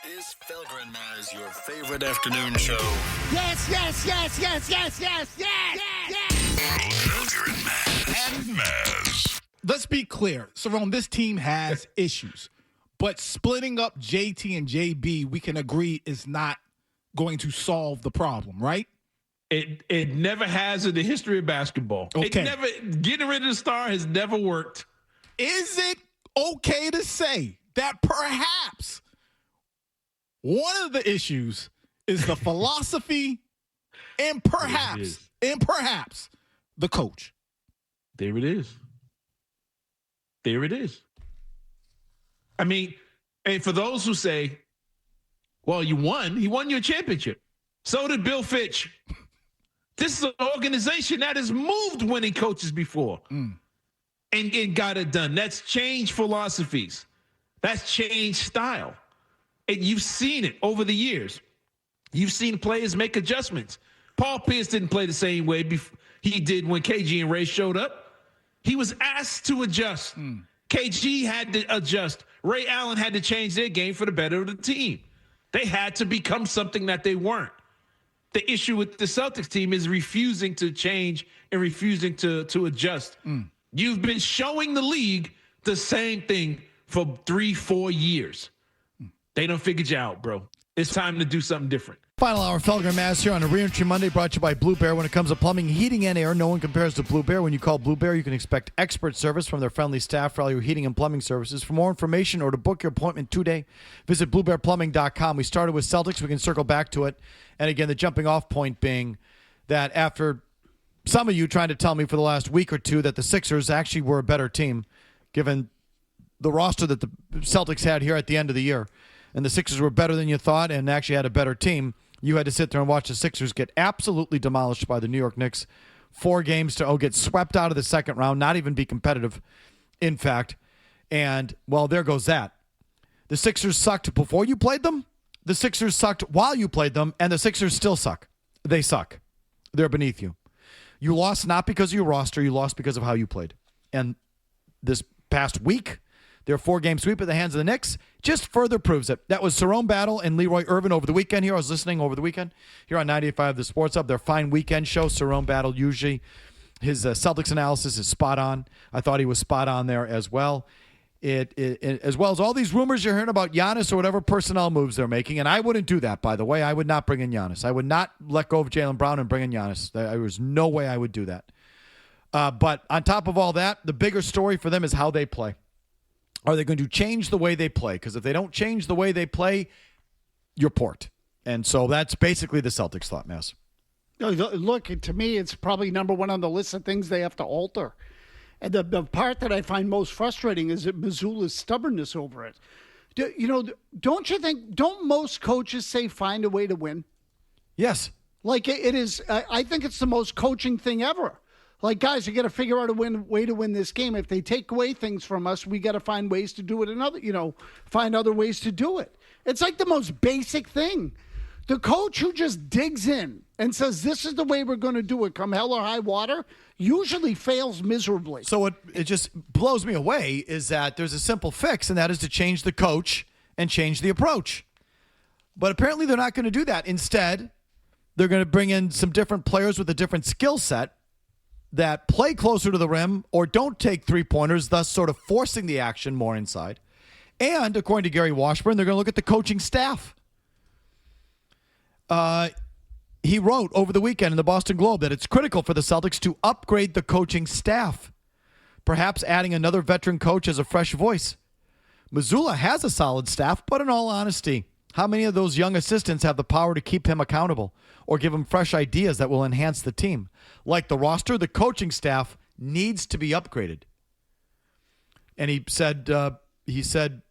Is Felger and Mazz your favorite afternoon show? Yes, yes, yes, yes, yes, yes, yes, yes. Felger and Mazz. Let's be clear. Cerrone, this team has issues. But splitting up JT and JB, we can agree, is not going to solve the problem, right? It never has in the history of basketball. Okay. Getting rid of the star has never worked. Is it okay to say that perhaps one of the issues is the philosophy and perhaps the coach? There it is. There it is. I mean, and for those who say, well, he won your championship. So did Bill Fitch. This is an organization that has moved winning coaches before and got it done. That's changed philosophies. That's changed style. And you've seen it over the years. You've seen players make adjustments. Paul Pierce didn't play the same way he did when KG and Ray showed up. He was asked to adjust. KG had to adjust. Ray Allen had to change their game for the better of the team. They had to become something that they weren't. The issue with the Celtics team is refusing to change and refusing to adjust. You've been showing the league the same thing for 3-4 years. They don't figure you out, bro. It's time to do something different. Final hour, Felger and Mazz here on a Reentry Monday, brought to you by Blue Bear. When it comes to plumbing, heating, and air, no one compares to Blue Bear. When you call Blue Bear, you can expect expert service from their friendly staff for all your heating and plumbing services. For more information or to book your appointment today, visit BlueBearPlumbing.com. We started with Celtics. We can circle back to it. And again, the jumping off point being that after some of you trying to tell me for the last week or two that the Sixers actually were a better team, given the roster that the Celtics had here at the end of the year, and the Sixers were better than you thought and actually had a better team, you had to sit there and watch the Sixers get absolutely demolished by the New York Knicks. 4-0, get swept out of the second round, not even be competitive, in fact. And, well, there goes that. The Sixers sucked before you played them. The Sixers sucked while you played them, and the Sixers still suck. They suck. They're beneath you. You lost not because of your roster. You lost because of how you played. And this past week, their 4-game sweep at the hands of the Knicks just further proves it. That was Cerrone Battle and Leroy Irvin over the weekend here. I was listening over the weekend here on 98.5 The Sports Hub. Their fine weekend show. Cerrone Battle, usually his Celtics analysis is spot on. I thought he was spot on there as well. It as well as all these rumors you're hearing about Giannis or whatever personnel moves they're making. And I wouldn't do that, by the way. I would not bring in Giannis. I would not let go of Jaylen Brown and bring in Giannis. There was no way I would do that. But on top of all that, the bigger story for them is how they play. Are they going to change the way they play? Because if they don't change the way they play, you're port. And so that's basically the Celtics thought, Mazz. Look, to me, it's probably number one on the list of things they have to alter. And the part that I find most frustrating is that Mazzulla's stubbornness over it. Don't you think, don't most coaches say find a way to win? Yes. Like it is, I think it's the most coaching thing ever. Like, guys, you got to figure out a way to win this game. If they take away things from us, we got to find ways to do it find other ways to do it. It's like the most basic thing. The coach who just digs in and says, this is the way we're going to do it, come hell or high water, usually fails miserably. So what it just blows me away is that there's a simple fix, and that is to change the coach and change the approach. But apparently they're not going to do that. Instead, they're going to bring in some different players with a different skill set that play closer to the rim or don't take three-pointers, thus sort of forcing the action more inside. And according to Gary Washburn, they're going to look at the coaching staff. He wrote over the weekend in the Boston Globe that it's critical for the Celtics to upgrade the coaching staff, perhaps adding another veteran coach as a fresh voice. Mazzulla has a solid staff, but in all honesty, how many of those young assistants have the power to keep him accountable or give him fresh ideas that will enhance the team? Like the roster, the coaching staff needs to be upgraded. And he said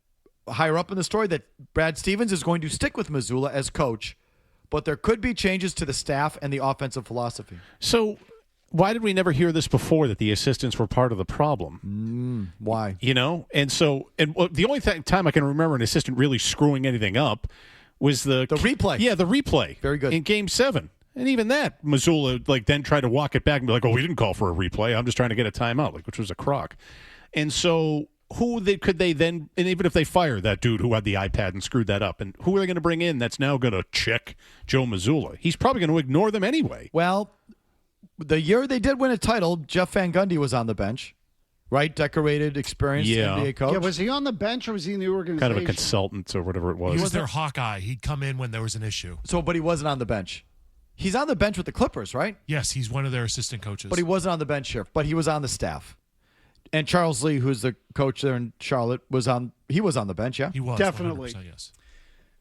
higher up in the story that Brad Stevens is going to stick with Mazzulla as coach, but there could be changes to the staff and the offensive philosophy. So why did we never hear this before, that the assistants were part of the problem? Why? And the only time I can remember an assistant really screwing anything up was the replay. Yeah, the replay. Very good. In Game 7. And even that, Mazzulla then tried to walk it back and be like, oh, we didn't call for a replay. I'm just trying to get a timeout, which was a crock. And so could they then, and even if they fire that dude who had the iPad and screwed that up, and who are they going to bring in that's now going to check Joe Mazzulla? He's probably going to ignore them anyway. Well, the year they did win a title, Jeff Van Gundy was on the bench, right? Decorated, experienced NBA coach. Yeah, was he on the bench or was he in the organization? Kind of a consultant or whatever it was. He was their Hawkeye. He'd come in when there was an issue. But he wasn't on the bench. He's on the bench with the Clippers, right? Yes, he's one of their assistant coaches. But he wasn't on the bench here. But he was on the staff. And Charles Lee, who's the coach there in Charlotte, was on the bench, yeah? He was. Definitely. 100%, yes.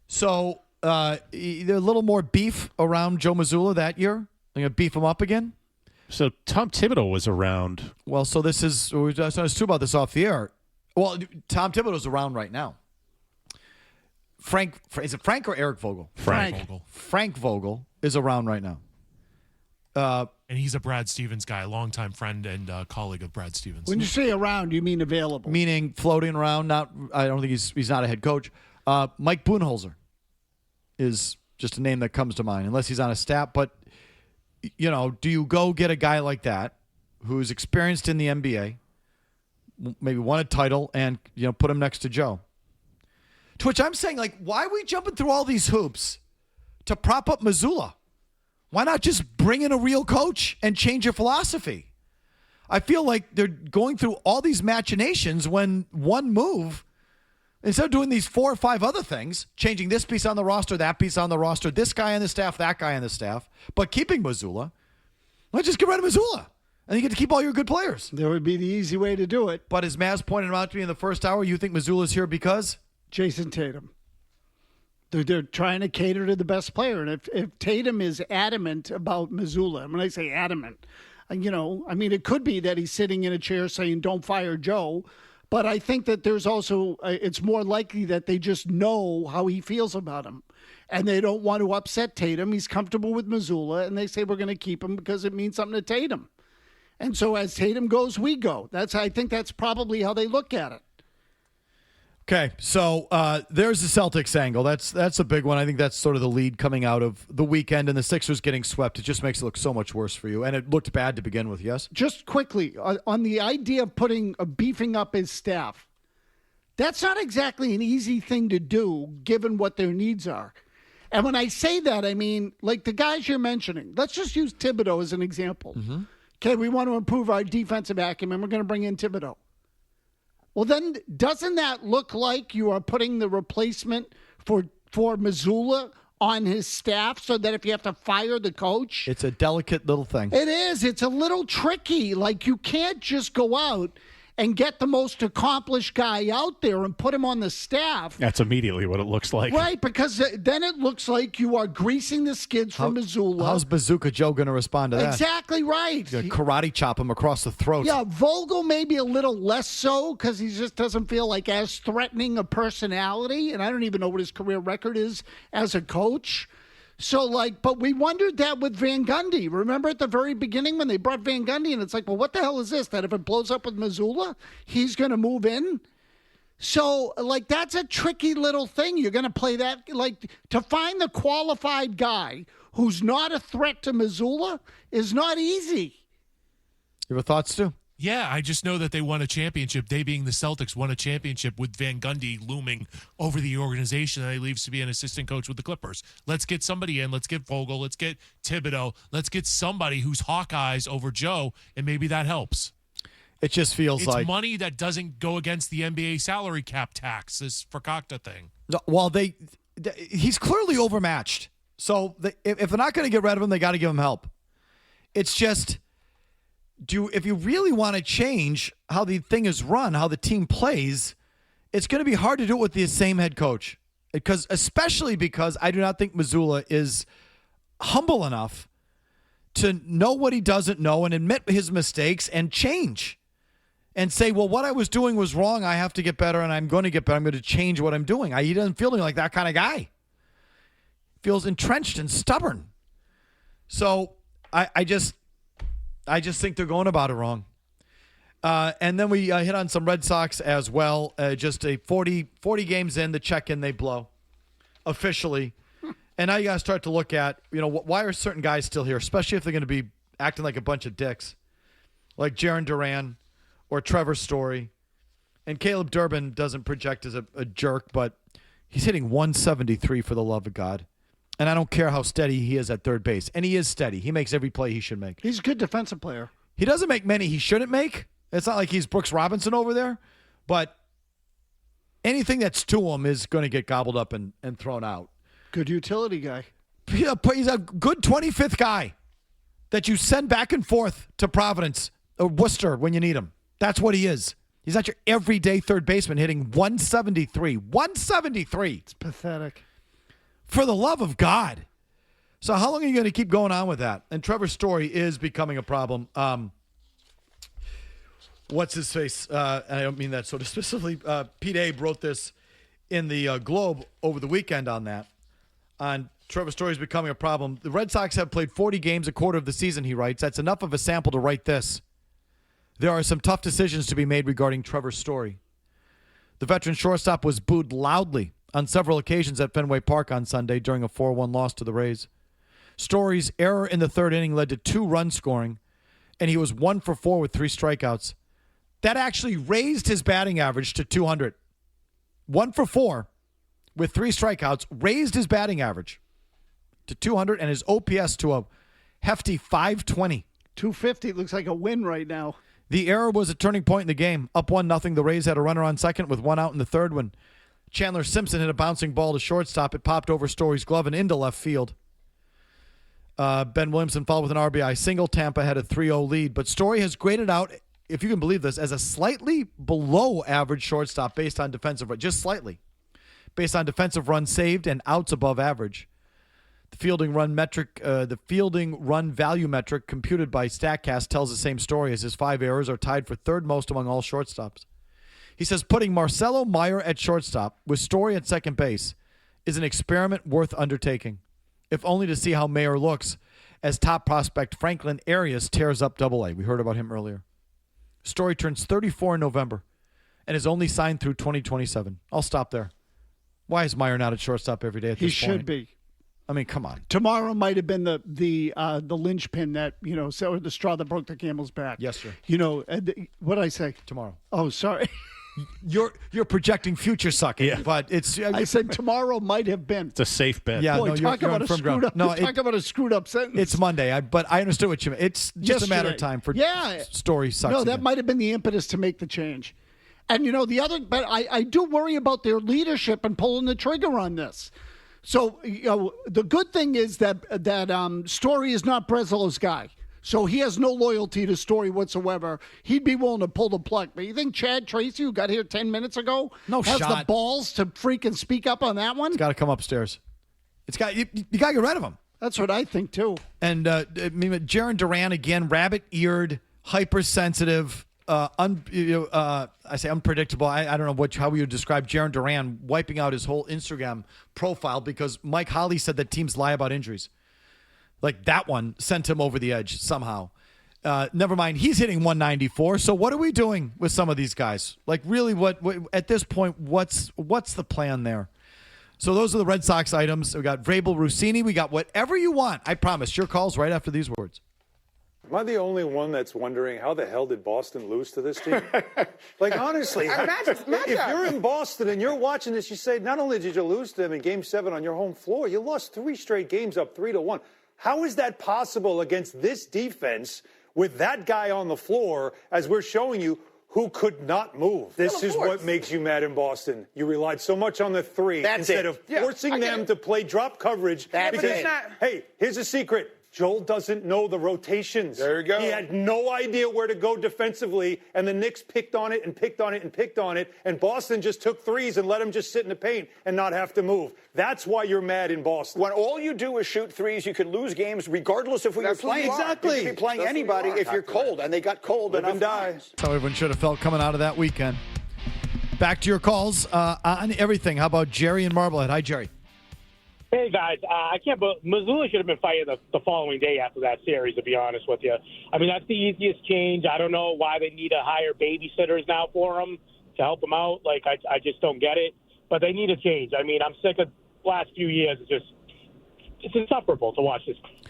So there's a little more beef around Joe Mazzulla that year. They're going to beef him up again. So Tom Thibodeau was around. Well, so this is, we just talked about this off the air. Well, Tom Thibodeau's around right now. Is it Frank or Eric Vogel? Frank. Frank Vogel is around right now. And he's a Brad Stevens guy, longtime friend and colleague of Brad Stevens. When you say around, you mean available? Meaning floating around. I don't think he's not a head coach. Mike Budenholzer is just a name that comes to mind, unless he's on a staff. But do you go get a guy like that who's experienced in the NBA, maybe won a title, and put him next to Joe? To which I'm saying, why are we jumping through all these hoops to prop up Mazzulla? Why not just bring in a real coach and change your philosophy? I feel like they're going through all these machinations when one move, instead of doing these 4 or 5 other things, changing this piece on the roster, that piece on the roster, this guy on the staff, that guy on the staff, but keeping Mazzulla, let's just get rid of Mazzulla. And you get to keep all your good players. That would be the easy way to do it. But as Mazz pointed out to me in the first hour, you think Mazzulla's here because? Jason Tatum. They're trying to cater to the best player. And if Tatum is adamant about Mazzulla, and when I say adamant, it could be that he's sitting in a chair saying, don't fire Joe. But I think that there's also, it's more likely that they just know how he feels about him. And they don't want to upset Tatum. He's comfortable with Mazzulla, and they say we're going to keep him because it means something to Tatum. And so as Tatum goes, we go. I think that's probably how they look at it. Okay, so there's the Celtics angle. That's a big one. I think that's sort of the lead coming out of the weekend, and the Sixers getting swept. It just makes it look so much worse for you, and it looked bad to begin with. Yes. Just quickly on the idea of beefing up his staff, that's not exactly an easy thing to do, given what their needs are. And when I say that, I mean like the guys you're mentioning. Let's just use Thibodeau as an example. Mm-hmm. Okay, we want to improve our defensive acumen. We're going to bring in Thibodeau. Well, then doesn't that look like you are putting the replacement for Mazzulla on his staff so that if you have to fire the coach? It's a delicate little thing. It is. It's a little tricky. Like you can't just go out and get the most accomplished guy out there and put him on the staff. That's immediately what it looks like. Right, because then it looks like you are greasing the skids for Mazzulla. How's Bazooka Joe going to respond to that? Exactly right. Karate chop him across the throat. Yeah, Vogel maybe a little less so because he just doesn't feel like as threatening a personality. And I don't even know what his career record is as a coach. So, but we wondered that with Van Gundy. Remember at the very beginning when they brought Van Gundy, and it's like, well, what the hell is this? That if it blows up with Mazzulla, he's going to move in? So, that's a tricky little thing. You're going to play that, to find the qualified guy who's not a threat to Mazzulla is not easy. You have thoughts, Stu? Yeah, I just know that they won a championship. They being the Celtics won a championship with Van Gundy looming over the organization, and he leaves to be an assistant coach with the Clippers. Let's get somebody in. Let's get Vogel. Let's get Thibodeau. Let's get somebody who's Hawkeyes over Joe, and maybe that helps. It just feels it's like money that doesn't go against the NBA salary cap tax, this Fakakta thing. Well, he's clearly overmatched. So if they're not going to get rid of him, they got to give him help. It's just... if you really want to change how the thing is run, how the team plays, it's going to be hard to do it with the same head coach. Especially because I do not think Mazzulla is humble enough to know what he doesn't know and admit his mistakes and change. And say, well, what I was doing was wrong. I have to get better, and I'm going to get better. I'm going to change what I'm doing. He doesn't feel like that kind of guy. Feels entrenched and stubborn. So I just think they're going about it wrong. And then we hit on some Red Sox as well. Just a 40 games in, the check-in they blow officially. And now you got to start to look at, why are certain guys still here, especially if they're going to be acting like a bunch of dicks, like Jaron Duran or Trevor Story. And Caleb Durbin doesn't project as a jerk, but he's hitting 173 for the love of God. And I don't care how steady he is at third base. And he is steady. He makes every play he should make. He's a good defensive player. He doesn't make many he shouldn't make. It's not like he's Brooks Robinson over there. But anything that's to him is going to get gobbled up and thrown out. Good utility guy. He's a good 25th guy that you send back and forth to Providence or Worcester when you need him. That's what he is. He's not your everyday third baseman hitting 173. 173. It's pathetic. For the love of God. So how long are you going to keep going on with that? And Trevor Story is becoming a problem. What's his face? And I don't mean that sort of specifically. Pete Abe wrote this in the Globe over the weekend on that. On Trevor Story is becoming a problem. The Red Sox have played 40 games a quarter of the season, he writes. That's enough of a sample to write this. There are some tough decisions to be made regarding Trevor Story. The veteran shortstop was booed loudly on several occasions at Fenway Park on Sunday during a 4-1 loss to the Rays. Story's error in the third inning led to 2 runs scoring, and he was 1 for 4 with 3 strikeouts. That actually raised his batting average to 200. 1 for 4 with 3 strikeouts raised his batting average to 200 and his OPS to a hefty 520. 250 looks like a win right now. The error was a turning point in the game. Up 1-0, the Rays had a runner on second with 1 out in the third when Chandler Simpson hit a bouncing ball to shortstop. It popped over Story's glove and into left field. Ben Williamson followed with an RBI single. Tampa had a 3-0 lead, but Story has graded out, if you can believe this, as a slightly below average shortstop based on defensive run, just slightly, based on defensive runs saved and outs above average. The fielding run value metric computed by StatCast tells the same story as his 5 errors are tied for third most among all shortstops. He says putting Marcelo Meyer at shortstop with Story at second base is an experiment worth undertaking, if only to see how Meyer looks as top prospect Franklin Arias tears up Double-A. We heard about him earlier. Story turns 34 in November and is only signed through 2027. I'll stop there. Why is Meyer not at shortstop every day at this point? He should be. I mean, come on. Tomorrow might have been the linchpin that, or the straw that broke the camel's back. Yes, sir. What did I say? Tomorrow. Oh, sorry. You're projecting future sucking, but it's. I said tomorrow might have been. It's a safe bet. Yeah, Boy, no, talk about a screwed up. Talk about a screwed up sentence. It's Monday, but I understood what you meant. It's just a matter of time for Story sucks. No, that might have been the impetus to make the change. And but I do worry about their leadership and pulling the trigger on this. So the good thing is that Story is not Breslow's guy. So he has no loyalty to Story whatsoever. He'd be willing to pull the plug. But you think Chad Tracy, who got here 10 minutes ago, has the balls to freaking speak up on that one? It's got to come upstairs. You got to get rid of him. That's what I think, too. And Jaron Duran, again, rabbit-eared, hypersensitive, I say unpredictable. I don't know how we would describe Jaron Duran wiping out his whole Instagram profile because Mike Holly said that teams lie about injuries. Like that one sent him over the edge somehow. Never mind, he's hitting 194. So what are we doing with some of these guys? Like really, what at this point, what's the plan there? So those are the Red Sox items. We got Vrabel, Rossini. We got whatever you want. I promise. Your calls right after these words. Am I the only one that's wondering how the hell did Boston lose to this team? Like, honestly, if you're in Boston and you're watching this, you say, not only did you lose to them in Game 7 on your home floor, you lost 3 straight games up 3-1. How is that possible against this defense with that guy on the floor, as we're showing you, who could not move? This is what makes you mad in Boston. You relied so much on the 3 instead of forcing them to play drop coverage. Hey, here's a secret. Joel doesn't know the rotations. There you go. He had no idea where to go defensively, and the Knicks picked on it and picked on it and picked on it, and Boston just took threes and let him just sit in the paint and not have to move. That's why you're mad in Boston. When all you do is shoot threes, you can lose games regardless of who you're playing. Exactly. You could be playing anybody if you're cold, and they got cold enough. That's how everyone should have felt coming out of that weekend. Back to your calls on everything. How about Jerry and Marblehead? Hi, Jerry. Hey, guys, I can't believe Mazzulla should have been fired the following day after that series, to be honest with you. I mean, that's the easiest change. I don't know why they need to hire babysitters now for him to help him out. Like, I just don't get it. But they need a change. I mean, I'm sick of the last few years. It's insufferable to watch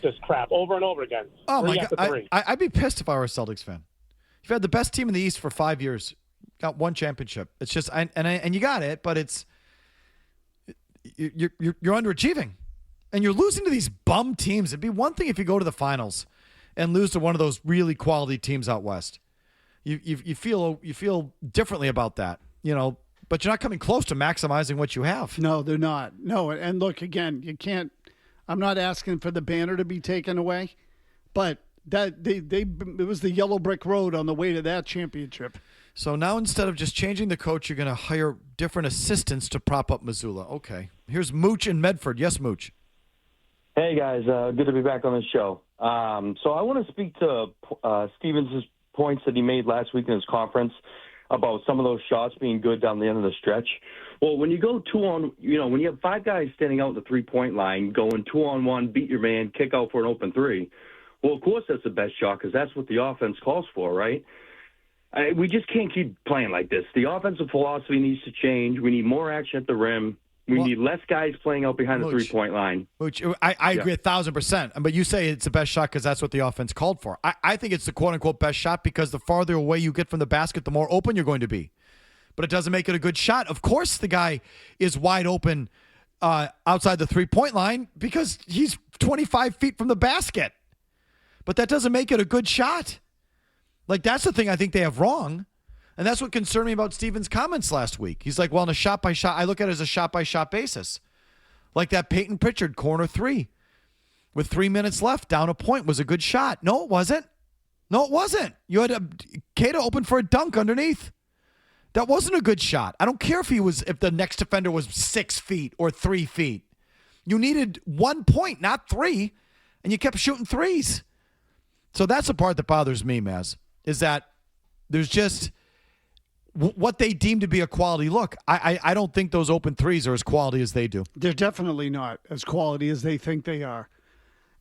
this crap over and over again. Oh, my God. I'd be pissed if I were a Celtics fan. You've had the best team in the East for 5 years. got one championship. It's just and you got it, but it's you're underachieving, and you're losing to these bum teams. It'd be one thing if you go to the finals and lose to one of those really quality teams out west. You feel differently about that, but you're not coming close to maximizing what you have. No, they're not. No, and look, again, you can't. I'm not asking for the banner to be taken away, but that it was the yellow brick road on the way to that championship. So now instead of just changing the coach, you're going to hire different assistants to prop up Missoula. Okay. Here's Mooch in Medford. Yes, Mooch. Hey, guys. Good to be back on the show. So I want to speak to Stevens' points that he made last week in his conference about some of those shots being good down the end of the stretch. Well, when you go when you have five guys standing out at the three-point line, going 2-on-1, beat your man, kick out for an open three, well, of course that's the best shot because that's what the offense calls for, right? We just can't keep playing like this. The offensive philosophy needs to change. We need more action at the rim. We need less guys playing out behind the three-point line. Which I agree 1,000%. But you say it's the best shot because that's what the offense called for. I think it's the quote-unquote best shot because the farther away you get from the basket, the more open you're going to be. But it doesn't make it a good shot. Of course the guy is wide open outside the three-point line because he's 25 feet from the basket. But that doesn't make it a good shot. Like, that's the thing I think they have wrong. And that's what concerned me about Stevens' comments last week. He's like, well, on a shot-by-shot, I look at it as a shot-by-shot basis. Like that Peyton Pritchard corner three with 3 minutes left down a point was a good shot. No, it wasn't. No, it wasn't. You had Keita open for a dunk underneath. That wasn't a good shot. I don't care if the next defender was 6 feet or 3 feet. You needed 1 point, not 3, and you kept shooting threes. So that's the part that bothers me, Maz, is that there's just what they deem to be a quality look. I don't think those open threes are as quality as they do. They're definitely not as quality as they think they are.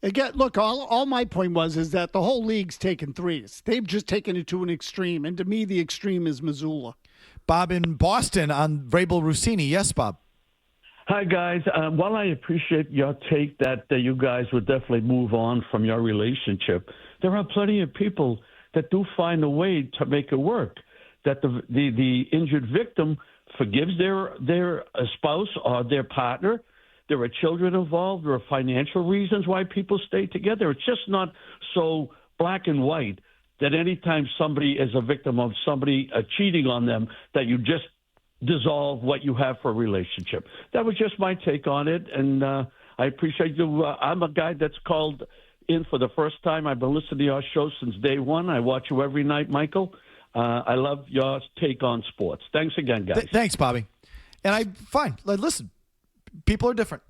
Again, look, all my point is that the whole league's taken threes. They've just taken it to an extreme, and to me, the extreme is Missoula. Bob in Boston on Vrabel Rossini. Yes, Bob. Hi, guys. While I appreciate your take that you guys would definitely move on from your relationship, there are plenty of people that do find a way to make it work, that the injured victim forgives their spouse or their partner. There are children involved. There are financial reasons why people stay together. It's just not so black and white that anytime somebody is a victim of somebody cheating on them, that you just dissolve what you have for a relationship. That was just my take on it, and I appreciate you. I'm a guy that's called in for the first time. I've been listening to your show since day one. I watch you every night, Michael. I love your take on sports. Thanks again, guys. Thanks, Bobby. And fine. Listen, people are different.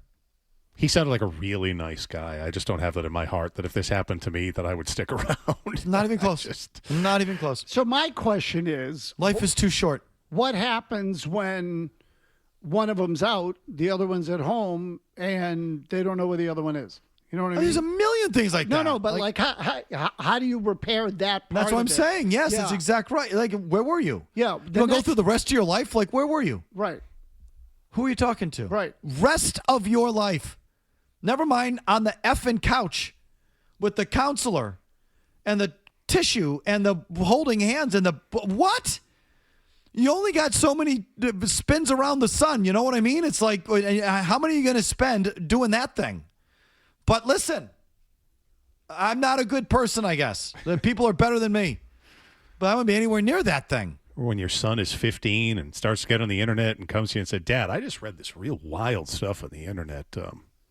He sounded like a really nice guy. I just don't have that in my heart that if this happened to me that I would stick around. Not even close. Not even close. So my question is... Life is too short. What happens when one of them's out, the other one's at home, and they don't know where the other one is? You know what I mean? There's a million things like that. No, but how do you repair that part That's what I'm of it? saying. Yes, that's exactly right. Like, where were you? Yeah. You want to go through the rest of your life? Like, where were you? Right. Who are you talking to? Right. Rest of your life. Never mind on the effing couch with the counselor and the tissue and the holding hands and the what? You only got so many spins around the sun. You know what I mean? It's like, how many are you going to spend doing that thing? But listen, I'm not a good person, I guess. The people are better than me. But I wouldn't be anywhere near that thing. Or when your son is 15 and starts to get on the internet and comes to you and said, Dad, I just read this real wild stuff on the internet.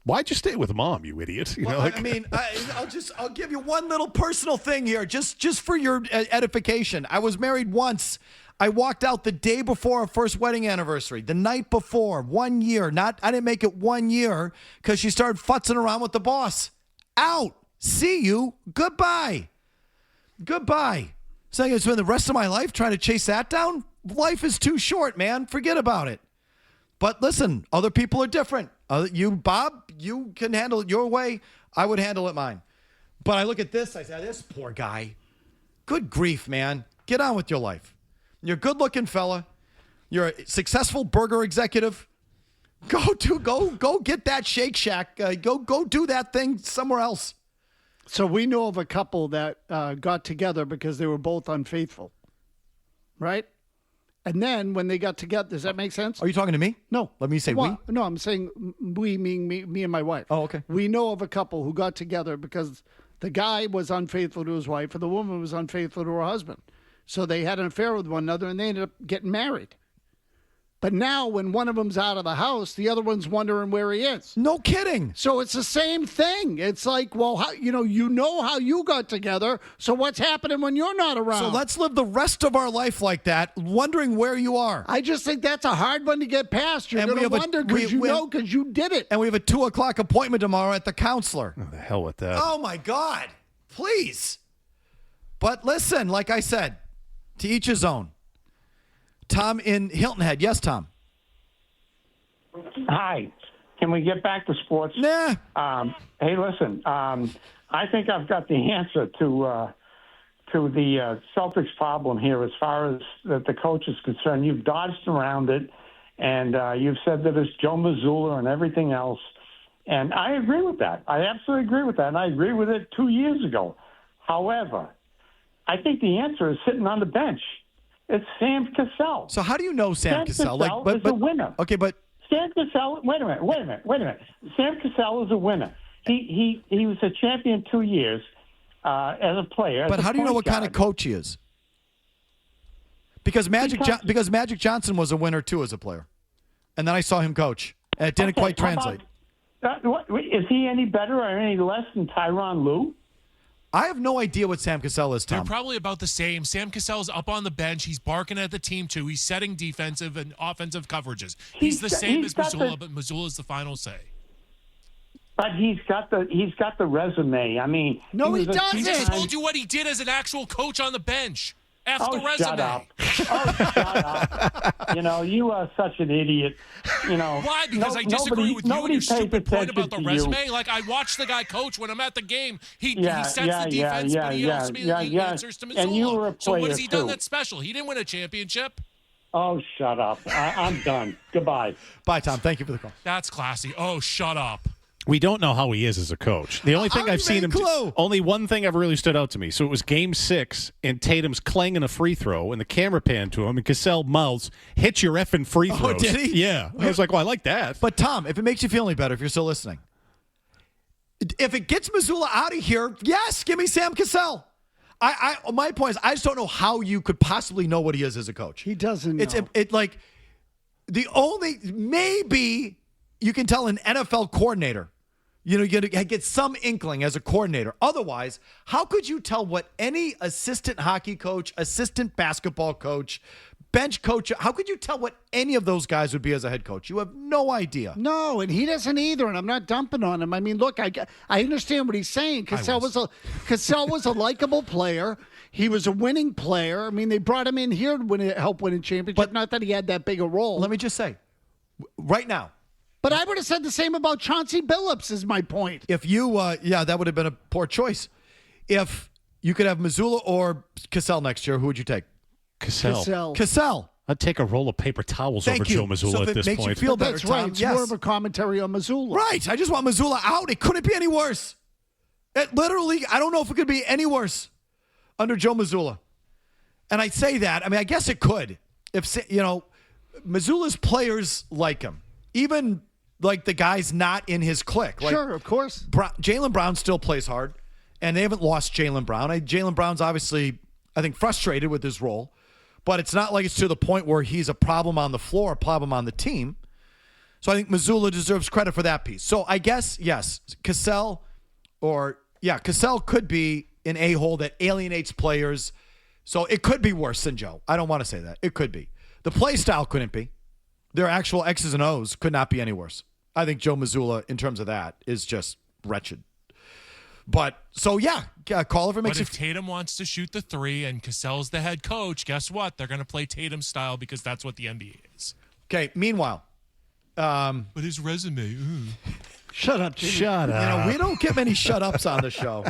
Why'd you stay with Mom, you idiot? I'll give you one little personal thing here, just for your edification. I was married once. I walked out the day before our first wedding anniversary, the night before, 1 year. I didn't make it 1 year because she started futzing around with the boss. Out. See you. Goodbye. So I'm going to spend the rest of my life trying to chase that down? Life is too short, man. Forget about it. But listen, other people are different. You, Bob, you can handle it your way. I would handle it mine. But I look at this, I say, this poor guy. Good grief, man. Get on with your life. You're a good-looking fella. You're a successful burger executive. Go get that Shake Shack. Go do that thing somewhere else. So we know of a couple that got together because they were both unfaithful, right? And then when they got together, does that make sense? Are you talking to me? No. Let me say we. No, I'm saying we, meaning me and my wife. Oh, okay. We know of a couple who got together because the guy was unfaithful to his wife and the woman was unfaithful to her husband. So they had an affair with one another and they ended up getting married. But now when one of them's out of the house, the other one's wondering where he is. No kidding. So it's the same thing. It's like, well, how how you got together, so what's happening when you're not around? So let's live the rest of our life like that, wondering where you are. I just think that's a hard one to get past. You're going to wonder because you did it. And we have a 2:00 appointment tomorrow at the counselor. Oh, the hell with that. Oh, my God. Please. But listen, like I said, to each his own. Tom in Hilton Head. Yes, Tom. Hi. Can we get back to sports? Nah. Hey, listen. I think I've got the answer to the Celtics problem here as far as the coach is concerned. You've dodged around it, and you've said that it's Joe Mazzulla and everything else. And I agree with that. I absolutely agree with that, and I agree with it 2 years ago. However, I think the answer is sitting on the bench. It's Sam Cassell. So how do you know Sam Cassell? Cassell is a winner. Okay, but Sam Cassell. Wait a minute. Sam Cassell is a winner. He was a champion 2 years as a player. But how do you know what kind of coach he is? Because Magic Johnson was a winner too as a player, and then I saw him coach, and it didn't quite translate. Is he any better or any less than Tyronn Lue? I have no idea what Sam Cassell is, Tom. They're probably about the same. Sam Cassell's up on the bench. He's barking at the team, too. He's setting defensive and offensive coverages. He's the same as Mazzulla, but Mazzulla's the final say. But he's got the resume. I mean, no, he doesn't. He just told you what he did as an actual coach on the bench. F the resume. Shut up. Shut up. You are such an idiot. Why? Because I disagree with you and your stupid point about the resume. Like, I watch the guy coach when I'm at the game. He sets the defense, but he ultimately answers to Mazzulla. And you were a player, so what has he done too. that's special? He didn't win a championship. Oh, shut up. I'm done. Goodbye. Bye, Tom. Thank you for the call. That's classy. Oh, shut up. We don't know how he is as a coach. The only thing I've seen him only one thing ever really stood out to me. So it was Game 6, and Tatum's clanging a free throw, and the camera panned to him, and Cassell mouths, "Hit your effing free throws." Oh, did he? Yeah. I was like, well, I like that. But, Tom, if it makes you feel any better, if you're still listening, if it gets Mazzulla out of here, yes, give me Sam Cassell. My point is, I just don't know how you could possibly know what he is as a coach. He doesn't know. Maybe you can tell an NFL coordinator. You get some inkling as a coordinator. Otherwise, how could you tell what any assistant hockey coach, assistant basketball coach, bench coach, how could you tell what any of those guys would be as a head coach? You have no idea. No, and he doesn't either, and I'm not dumping on him. I mean, look, I understand what he's saying. Cassell was a likable player. He was a winning player. I mean, they brought him in here to help win a championship, but not that he had that big a role. Let me just say, right now, but I would have said the same about Chauncey Billups, is my point. If you, that would have been a poor choice. If you could have Mazzulla or Cassell next year, who would you take? Cassell. I'd take a roll of paper towels over Joe Mazzulla at this point. Makes you feel better, that's Tom, right. It's more of a commentary on Mazzulla. Right. I just want Mazzulla out. It couldn't be any worse. It literally, I don't know if it could be any worse under Joe Mazzulla. And I say that, I mean, I guess it could. If, Mazzulla's players like him. Even like the guys not in his clique. Like, sure, of course. Jaylen Brown still plays hard, and they haven't lost Jaylen Brown. Jaylen Brown's obviously, I think, frustrated with his role, but it's not like it's to the point where he's a problem on the floor, a problem on the team. So I think Mazzulla deserves credit for that piece. So I guess, yes, Cassell could be an a-hole that alienates players. So it could be worse than Joe. I don't want to say that. It could be. The play style couldn't be. Their actual X's and O's could not be any worse. I think Joe Mazzulla, in terms of that, is just wretched. But, so yeah, call if it makes But if Tatum wants to shoot the three and Cassell's the head coach, guess what? They're going to play Tatum style because that's what the NBA is. Okay, meanwhile. But his resume, Shut up, Jimmy. Shut up. We don't get many shut-ups on the show.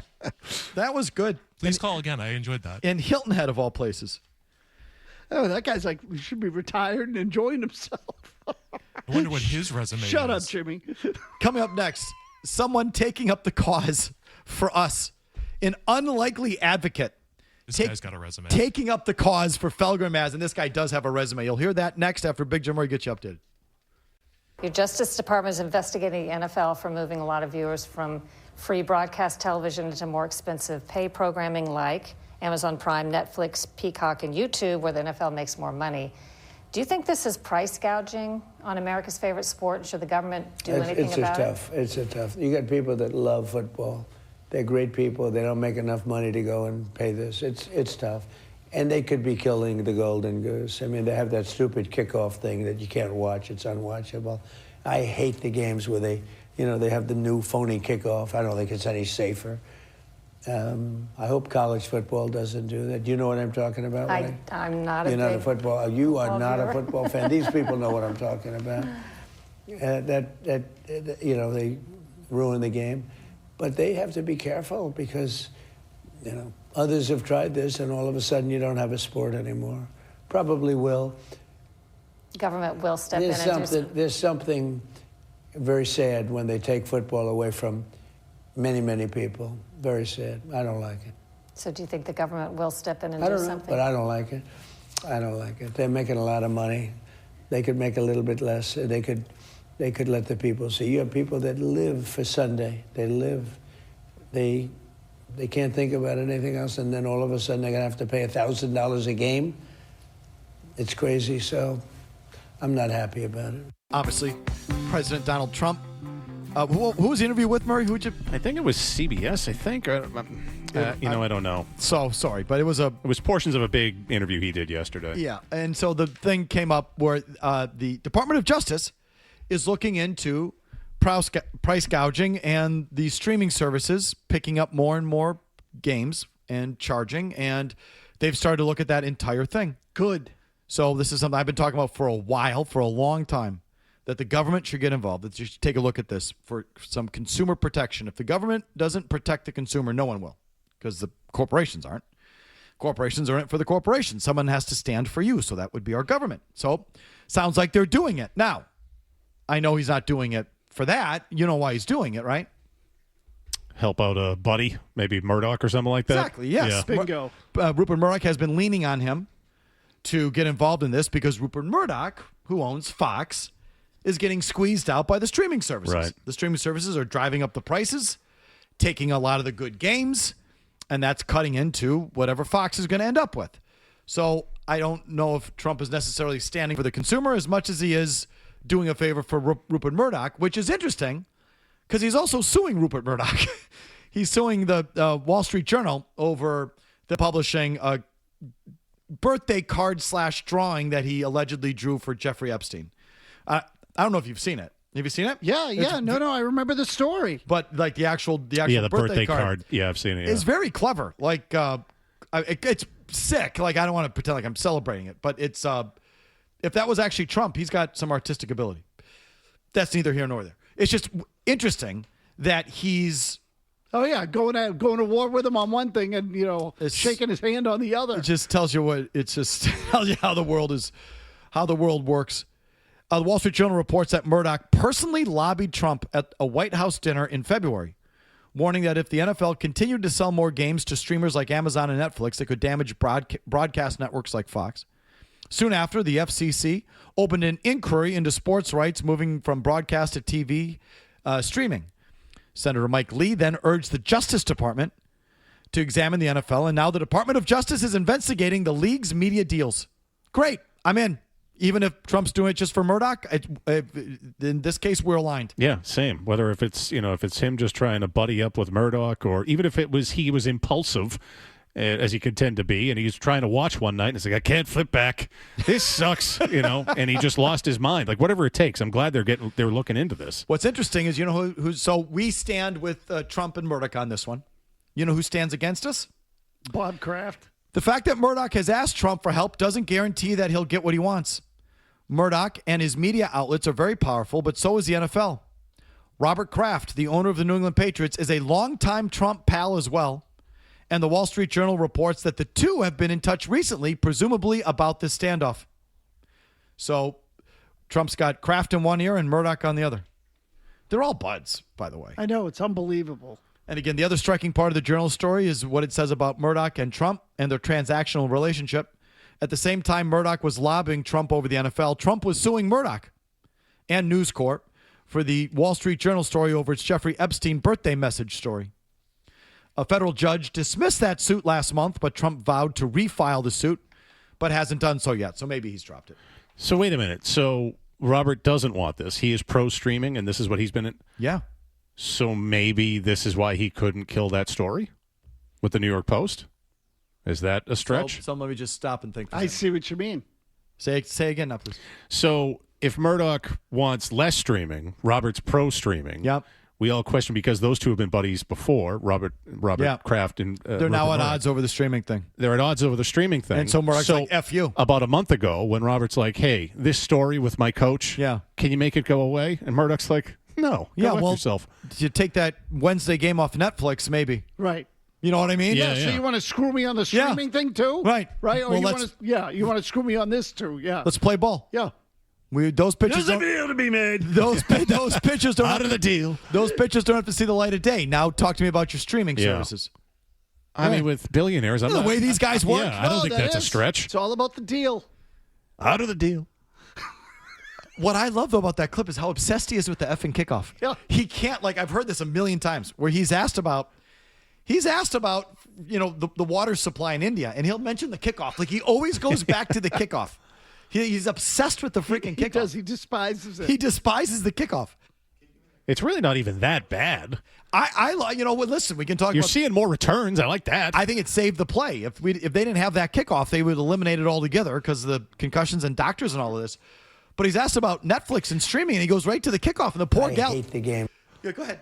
That was good. Please call again. I enjoyed that. In Hilton Head, of all places. Oh, that guy's like, he should be retired and enjoying himself. I wonder what his resume is. Shut up, Jimmy. Coming up next, someone taking up the cause for us. An unlikely advocate This guy's got a resume. Taking up the cause for Felger and Mazz, and this guy does have a resume. You'll hear that next after Big Jim Murray gets you updated. Your Justice Department is investigating the NFL for moving a lot of viewers from free broadcast television into more expensive pay programming like Amazon Prime, Netflix, Peacock, and YouTube, where the NFL makes more money. Do you think this is price gouging on America's favorite sport? Should the government do anything about it? It's tough. You got people that love football. They're great people. They don't make enough money to go and pay this. It's tough. And they could be killing the golden goose. I mean, they have that stupid kickoff thing that you can't watch. It's unwatchable. I hate the games where they have the new phony kickoff. I don't think it's any safer. I hope college football doesn't do that. Do you know what I'm talking about? I'm not a You're not a football. You are not a football fan. These people know what I'm talking about. They ruin the game, but they have to be careful because, others have tried this, and all of a sudden you don't have a sport anymore. Probably will. Government will step in and do something. There's something very sad when they take football away from many, many people. Very sad. I don't like it. So do you think the government will step in and do something? But I don't like it. I don't like it. They're making a lot of money. They could make a little bit less. They could let the people see. You have people that live for Sunday. They can't think about anything else, and then all of a sudden they're going to have to pay $1,000 a game. It's crazy, so I'm not happy about it. Obviously, President Donald Trump. Who was the interview with, Murray? I think it was CBS, I think. I don't know. So sorry, but it was portions of a big interview he did yesterday. Yeah, and so the thing came up where the Department of Justice is looking into price gouging and the streaming services picking up more and more games and charging, and they've started to look at that entire thing. Good. So this is something I've been talking about for a long time, that the government should get involved. That you should take a look at this for some consumer protection. If the government doesn't protect the consumer, no one will, because the corporations aren't. Corporations are in it for the corporations. Someone has to stand for you, so that would be our government. So sounds like they're doing it. Now, I know he's not doing it for that. You know why he's doing it, right? Help out a buddy, maybe Murdoch or something like that. Exactly, yes. Yeah. Bingo. Rupert Murdoch has been leaning on him to get involved in this because Rupert Murdoch, who owns Fox, is getting squeezed out by the streaming services. Right. The streaming services are driving up the prices, taking a lot of the good games, and that's cutting into whatever Fox is going to end up with. So I don't know if Trump is necessarily standing for the consumer as much as he is doing a favor for Rupert Murdoch, which is interesting because he's also suing Rupert Murdoch. He's suing the Wall Street Journal over the publishing a birthday card / drawing that he allegedly drew for Jeffrey Epstein. I don't know if you've seen it. Have you seen it? Yeah. No, I remember the story. But like the actual the birthday card. Yeah, I've seen it. Yeah. It's very clever. Like it's sick. Like I don't want to pretend like I'm celebrating it, but it's if that was actually Trump, he's got some artistic ability. That's neither here nor there. It's just interesting that he's going to war with him on one thing and shaking his hand on the other. It just tells you tells you how the world works. The Wall Street Journal reports that Murdoch personally lobbied Trump at a White House dinner in February, warning that if the NFL continued to sell more games to streamers like Amazon and Netflix, it could damage broadcast networks like Fox. Soon after, the FCC opened an inquiry into sports rights moving from broadcast to TV streaming. Senator Mike Lee then urged the Justice Department to examine the NFL, and now the Department of Justice is investigating the league's media deals. Great. I'm in. Even if Trump's doing it just for Murdoch, in this case, we're aligned. Yeah, same. Whether if it's him just trying to buddy up with Murdoch, or even if he was impulsive, as he could tend to be, and he's trying to watch one night and it's like, I can't flip back. This sucks, and he just lost his mind. Like whatever it takes. I'm glad they're looking into this. What's interesting is so we stand with Trump and Murdoch on this one. You know who stands against us? Bob Kraft. The fact that Murdoch has asked Trump for help doesn't guarantee that he'll get what he wants. Murdoch and his media outlets are very powerful, but so is the NFL. Robert Kraft, the owner of the New England Patriots, is a longtime Trump pal as well. And the Wall Street Journal reports that the two have been in touch recently, presumably about this standoff. So Trump's got Kraft in one ear and Murdoch on the other. They're all buds, by the way. I know. It's unbelievable. And again, the other striking part of the Journal story is what it says about Murdoch and Trump and their transactional relationship. At the same time, Murdoch was lobbying Trump over the NFL. Trump was suing Murdoch and News Corp for the Wall Street Journal story over its Jeffrey Epstein birthday message story. A federal judge dismissed that suit last month, but Trump vowed to refile the suit, but hasn't done so yet. So maybe he's dropped it. So wait a minute. So Robert doesn't want this. He is pro-streaming, and this is what he's been in? Yeah. So maybe this is why he couldn't kill that story with the New York Post? Is that a stretch? So let me just stop and think. I see what you mean. Say again now, please. So if Murdoch wants less streaming, Robert's pro-streaming. Yep. We all question because those two have been buddies before, Robert Kraft and they're now at Murdoch. odds over the streaming thing. They're at odds over the streaming thing. And so Murdoch's like, F you. About a month ago when Robert's like, hey, this story with my coach, can you make it go away? And Murdoch's like, no, go F yourself. You take that Wednesday game off Netflix, maybe. Right. You know what I mean? Yeah. So you want to screw me on the streaming thing too? Right. Right? Or Well, you want to screw me on this too? Yeah. Let's play ball. Yeah. Those pitches There's a deal to be made. Those pitchers don't out of the deal. Those pitchers don't have to see the light of day. Now talk to me about your streaming services. I mean, with billionaires, I'm the not, way these guys work. Yeah, I don't think that's a stretch. It's all about the deal. Out of the deal. What I love, though, about that clip is how obsessed he is with the effing kickoff. Yeah. He can't, I've heard this a million times, where he's asked about, the water supply in India, and he'll mention the kickoff. He always goes back to the kickoff. He's obsessed with the freaking kickoff. He does. He despises it. He despises the kickoff. It's really not even that bad. Listen, we can talk You're about... seeing more returns. I like that. I think it saved the play. If they didn't have that kickoff, they would eliminate it altogether because of the concussions and doctors and all of this. But he's asked about Netflix and streaming, and he goes right to the kickoff, and the poor gal... I hate the game. Yeah, go ahead.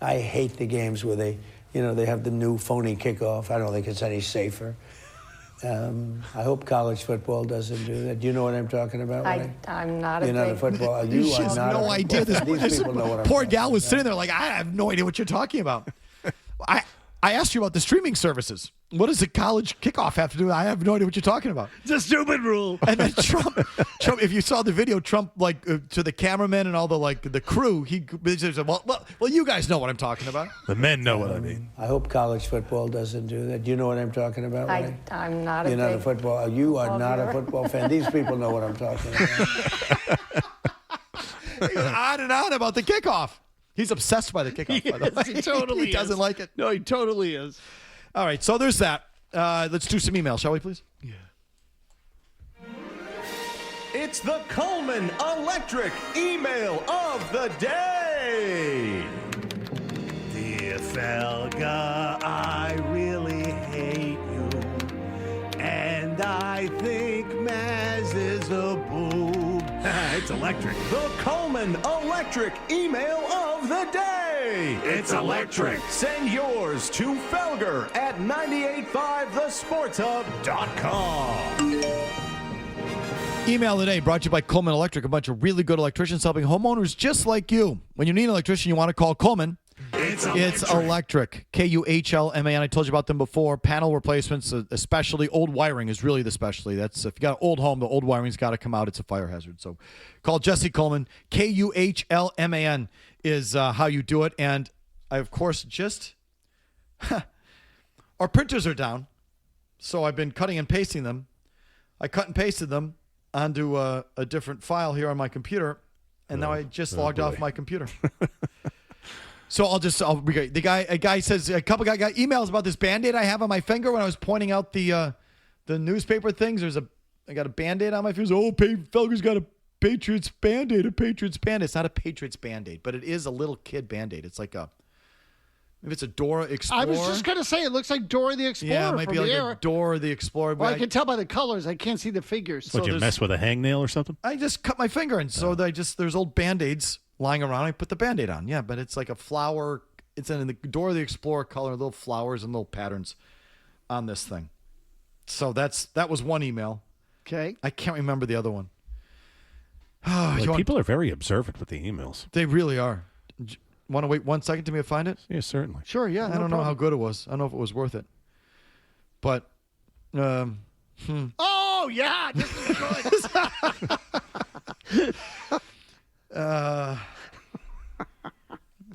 I hate the games where they have the new phony kickoff. I don't think it's any safer. I hope college football doesn't do that. Do you know what I'm talking about? I'm not a You're not a football. You She are has not no a idea. These people know what I'm poor talking gal was about. sitting there like, I have no idea what you're talking about. I asked you about the streaming services. What does the college kickoff have to do? I have no idea what you're talking about. It's a stupid rule. And then Trump, if you saw the video, Trump to the cameraman and all the crew, he said, well, you guys know what I'm talking about. The men know what I mean. I hope college football doesn't do that. Do you know what I'm talking about? I'm not You're not a football. You are not a football fan. These people know what I'm talking about. He goes on and on about the kickoff. He's obsessed by the kickoff, by the way. He totally He doesn't like it. No, he totally is. All right, so there's that. Let's do some email, shall we, please? Yeah. It's the Coleman Electric email of the day. Dear Felger, I really hate you. And I think Mazz is a boob. It's electric. The Coleman Electric email of the day. It's electric. Send yours to Felger at 985thesportshub.com. Email today brought to you by Coleman Electric, a bunch of really good electricians helping homeowners just like you. When you need an electrician, you want to call Coleman. It's electric. Kuhlman. I told you about them before. Panel replacements, especially old wiring is really the specialty. That's if you got an old home, the old wiring's got to come out. It's a fire hazard. So call Jesse Coleman. Kuhlman is how you do it. And I, of course, our printers are down. So I've been cutting and pasting them. I cut and pasted them onto a different file here on my computer. And now I just logged off my computer. So I'll read. A guy says a couple guys got emails about this Band-Aid I have on my finger when I was pointing out the newspaper things. I got a Band-Aid on my finger. Oh, Felger's got a Patriots Band-Aid. It's not a Patriots Band-Aid, but it is a little kid Band-Aid. It's like maybe it's a Dora Explorer. I was just going to say, it looks like Dora the Explorer. Yeah, it might be like a Dora the Explorer. Well, I can tell by the colors. I can't see the figures. Would you mess with a hangnail or something? I just cut my finger, and so there's old Band-Aids lying around. I put the Band-Aid on. Yeah, but it's like a flower. It's in the Dora the Explorer color, little flowers and little patterns on this thing. So that was one email. Okay. I can't remember the other one. People are very observant with the emails. They really are. Want to wait 1 second to me to find it? Yeah, certainly. Sure, yeah. I don't know how good it was. I don't know if it was worth it. But, Oh, yeah. This is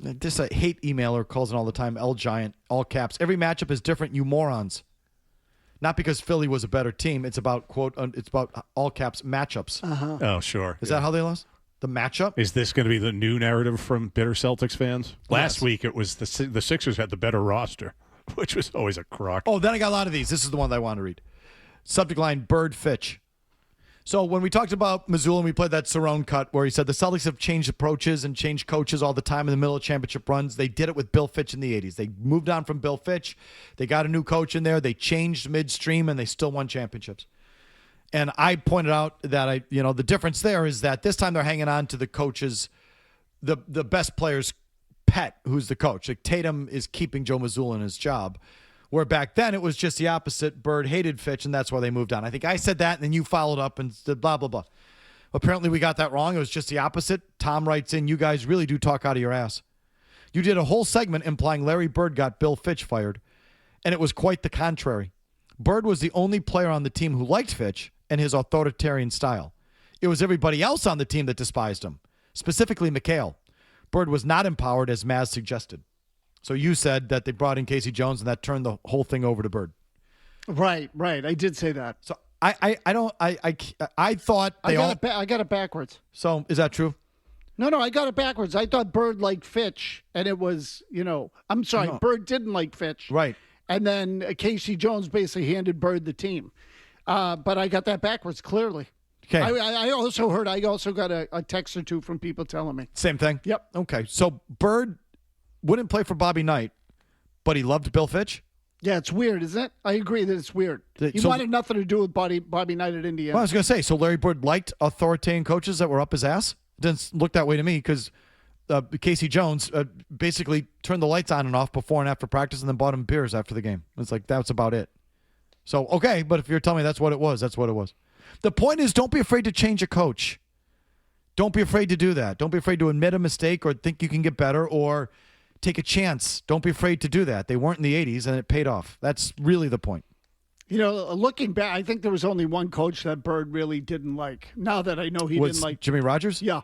good. This a hate emailer calls it all the time, L Giant, all caps. Every matchup is different, you morons. Not because Philly was a better team. It's about, quote, it's about all caps matchups. Uh-huh. Oh, sure. Is that how they lost? The matchup? Is this going to be the new narrative from bitter Celtics fans? Last week it was the Sixers had the better roster, which was always a crock. Oh, then I got a lot of these. This is the one that I want to read. Subject line, Bird Fitch. So when we talked about Mazzulla and we played that Cerrone cut where he said the Celtics have changed approaches and changed coaches all the time in the middle of championship runs. They did it with Bill Fitch in the 80s. They moved on from Bill Fitch. They got a new coach in there. They changed midstream, and they still won championships. And I pointed out that the difference there is that this time they're hanging on to the coach's, the best player's pet, who's the coach. Like Tatum is keeping Joe Mazzulla in his job. Where back then it was just the opposite. Bird hated Fitch, and that's why they moved on. I think I said that, and then you followed up and said blah, blah, blah. Apparently we got that wrong. It was just the opposite. Tom writes in, you guys really do talk out of your ass. You did a whole segment implying Larry Bird got Bill Fitch fired, and it was quite the contrary. Bird was the only player on the team who liked Fitch and his authoritarian style. It was everybody else on the team that despised him, specifically McHale. Bird was not empowered, as Mazz suggested. So you said that they brought in Casey Jones and that turned the whole thing over to Bird. Right. I did say that. So I thought they I got it backwards. So is that true? No, I got it backwards. I thought Bird liked Fitch, and it was, I'm sorry, No. Bird didn't like Fitch. Right. And then Casey Jones basically handed Bird the team. But I got that backwards, clearly. Okay. I also got a text or two from people telling me. Same thing? Yep. Okay. So Bird wouldn't play for Bobby Knight, but he loved Bill Fitch? Yeah, it's weird, isn't it? I agree that it's weird. He So- wanted nothing to do with Bobby Knight at Indiana. Well, I was going to say, so Larry Bird liked authoritarian coaches that were up his ass? It didn't look that way to me because Casey Jones basically turned the lights on and off before and after practice and then bought him beers after the game. It's like, that's about it. So, okay, but if you're telling me that's what it was, that's what it was. The point is, don't be afraid to change a coach. Don't be afraid to do that. Don't be afraid to admit a mistake or think you can get better or take a chance. Don't be afraid to do that. They weren't in the 80s, and it paid off. That's really the point. Looking back, I think there was only one coach that Bird really didn't like. Now that I know he Was didn't like Jimmy Rogers? Yeah.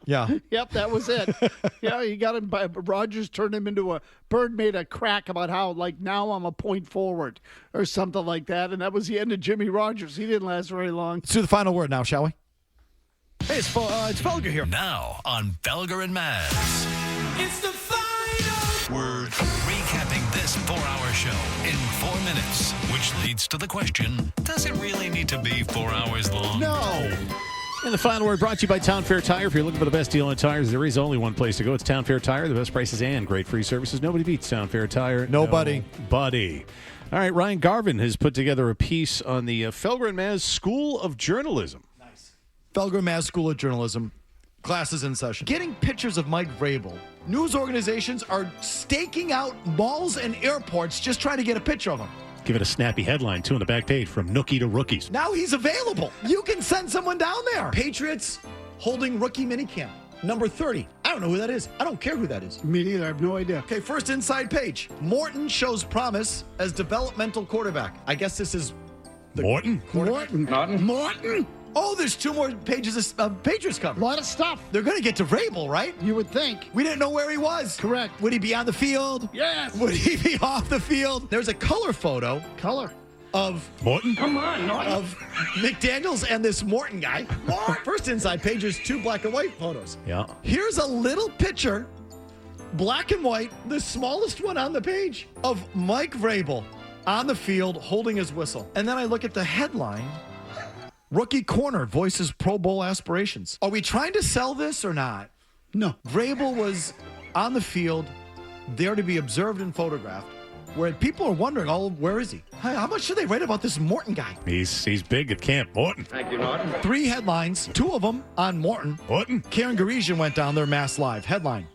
Yeah. Yep, that was it. Yeah, he got him by Rogers turned him into Bird made a crack about how now I'm a point forward or something like that, and that was the end of Jimmy Rogers. He didn't last very long. Let's do the final word now, shall we? Hey, it's Felger here. Now on Felger and Mazz. It's the final We're recapping this 4-hour show in 4 minutes, which leads to the question, does it really need to be 4 hours long? No. And the final word brought to you by Town Fair Tire. If you're looking for the best deal on tires, there is only one place to go. It's Town Fair Tire. The best prices and great free services. Nobody beats Town Fair Tire. Nobody. Nobody. All right, Ryan Garvin has put together a piece on the Felger and Mazz School of Journalism. Felger and Mazz School of Journalism. Classes in session. Getting pictures of Mike Vrabel. News organizations are staking out malls and airports just trying to get a picture of him. Give it a snappy headline, too, on the back page, from Nookie to Rookies. Now he's available. You can send someone down there. Patriots holding rookie minicamp. Number 30. I don't know who that is. I don't care who that is. Me neither. I have no idea. Okay, first inside page. Morton shows promise as developmental quarterback. I guess this is Morton? Morton. Oh, there's 2 more pages of Patriots cover. A lot of stuff. They're going to get to Vrabel, right? You would think. We didn't know where he was. Correct. Would he be on the field? Yes. Would he be off the field? There's a color photo of Morton? Come on, Norton. Of McDaniels and this Morton guy. First inside page is 2 black and white photos. Yeah. Here's a little picture, black and white, the smallest one on the page, of Mike Vrabel on the field holding his whistle. And then I look at the headline. Rookie corner voices Pro Bowl aspirations. Are we trying to sell this or not? No. Vrabel was on the field, there to be observed and photographed, where people are wondering, where is he? How much do they write about this Morton guy? He's big at camp. Morton. Thank you, Norton. 3 headlines, 2 of them on Morton. Morton. Karen Garesian went down there, Mass Live. Headline,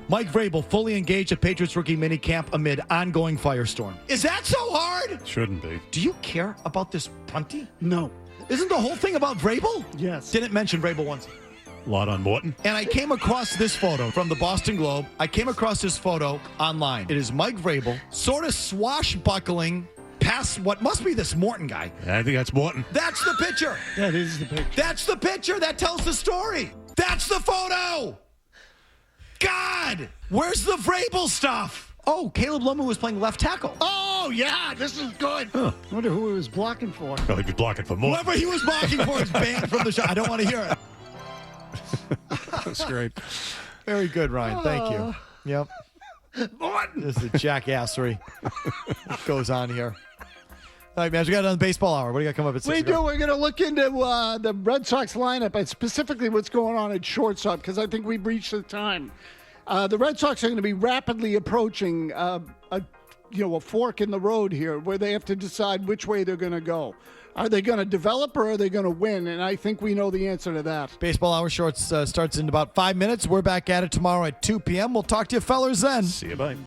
Mike Vrabel fully engaged at Patriots rookie minicamp amid ongoing firestorm. Is that so hard? Shouldn't be. Do you care about this punty? No. Isn't the whole thing about Vrabel? Yes. Didn't mention Vrabel once. A lot on Morton. And I came across this photo from the Boston Globe. I came across this photo online. It is Mike Vrabel sort of swashbuckling past what must be this Morton guy. I think that's Morton. That's the picture. That is the picture. That's the picture. That tells the story. That's the photo. God! Where's the Vrabel stuff? Oh, Caleb Lohman was playing left tackle. Oh, yeah, this is good. I wonder who he was blocking for. Well, he'd be blocking for more. Whoever he was blocking for is banned from the show. I don't want to hear it. That's great. Very good, Ryan. Thank you. Yep. This is the jackassery that goes on here. All right, man, we got it on the baseball hour. What do you got coming up at 6 We o'clock? do. We're going to look into the Red Sox lineup and specifically what's going on at shortstop because I think we've reached the time. The Red Sox are going to be rapidly approaching a fork in the road here where they have to decide which way they're going to go. Are they going to develop or are they going to win? And I think we know the answer to that. Baseball Hour Shorts starts in about 5 minutes. We're back at it tomorrow at 2 p.m. We'll talk to you fellers then. See you, bye.